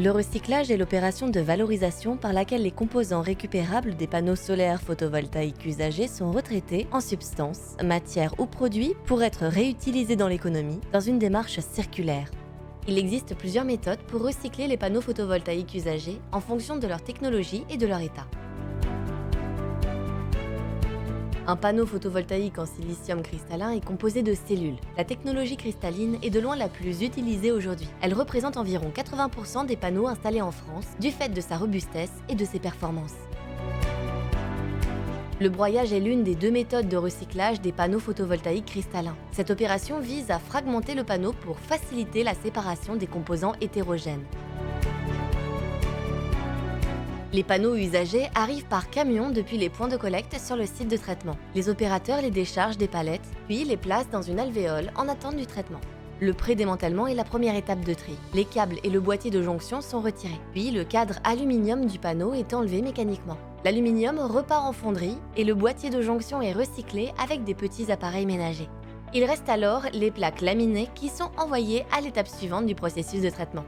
Le recyclage est l'opération de valorisation par laquelle les composants récupérables des panneaux solaires photovoltaïques usagés sont retraités en substances, matières ou produits pour être réutilisés dans l'économie dans une démarche circulaire. Il existe plusieurs méthodes pour recycler les panneaux photovoltaïques usagés en fonction de leur technologie et de leur état. Un panneau photovoltaïque en silicium cristallin est composé de cellules. La technologie cristalline est de loin la plus utilisée aujourd'hui. Elle représente environ 80% des panneaux installés en France du fait de sa robustesse et de ses performances. Le broyage est l'une des deux méthodes de recyclage des panneaux photovoltaïques cristallins. Cette opération vise à fragmenter le panneau pour faciliter la séparation des composants hétérogènes. Les panneaux usagés arrivent par camion depuis les points de collecte sur le site de traitement. Les opérateurs les déchargent des palettes, puis les placent dans une alvéole en attente du traitement. Le pré-démantèlement est la première étape de tri. Les câbles et le boîtier de jonction sont retirés. Puis le cadre aluminium du panneau est enlevé mécaniquement. L'aluminium repart en fonderie et le boîtier de jonction est recyclé avec des petits appareils ménagers. Il reste alors les plaques laminées qui sont envoyées à l'étape suivante du processus de traitement.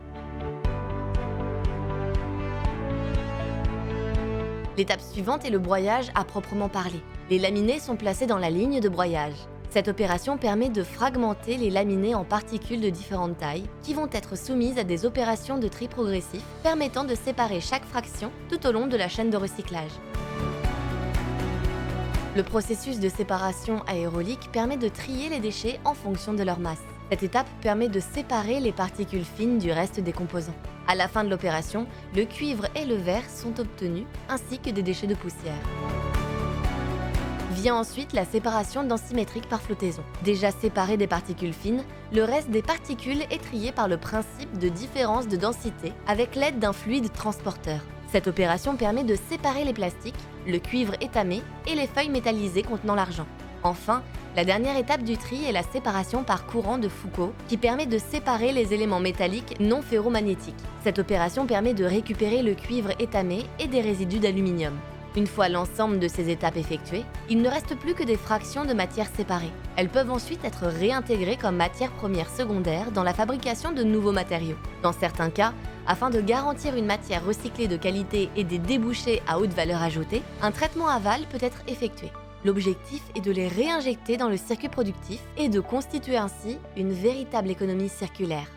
L'étape suivante est le broyage à proprement parler. Les laminés sont placés dans la ligne de broyage. Cette opération permet de fragmenter les laminés en particules de différentes tailles qui vont être soumises à des opérations de tri progressif permettant de séparer chaque fraction tout au long de la chaîne de recyclage. Le processus de séparation aérolique permet de trier les déchets en fonction de leur masse. Cette étape permet de séparer les particules fines du reste des composants. À la fin de l'opération, le cuivre et le verre sont obtenus, ainsi que des déchets de poussière. Vient ensuite la séparation densimétrique par flottaison. Déjà séparé des particules fines, le reste des particules est trié par le principe de différence de densité avec l'aide d'un fluide transporteur. Cette opération permet de séparer les plastiques, le cuivre étamé et les feuilles métallisées contenant l'argent. Enfin, la dernière étape du tri est la séparation par courant de Foucault qui permet de séparer les éléments métalliques non ferromagnétiques. Cette opération permet de récupérer le cuivre étamé et des résidus d'aluminium. Une fois l'ensemble de ces étapes effectuées, il ne reste plus que des fractions de matière séparées. Elles peuvent ensuite être réintégrées comme matière première secondaire dans la fabrication de nouveaux matériaux. Dans certains cas, afin de garantir une matière recyclée de qualité et des débouchés à haute valeur ajoutée, un traitement aval peut être effectué. L'objectif est de les réinjecter dans le circuit productif et de constituer ainsi une véritable économie circulaire.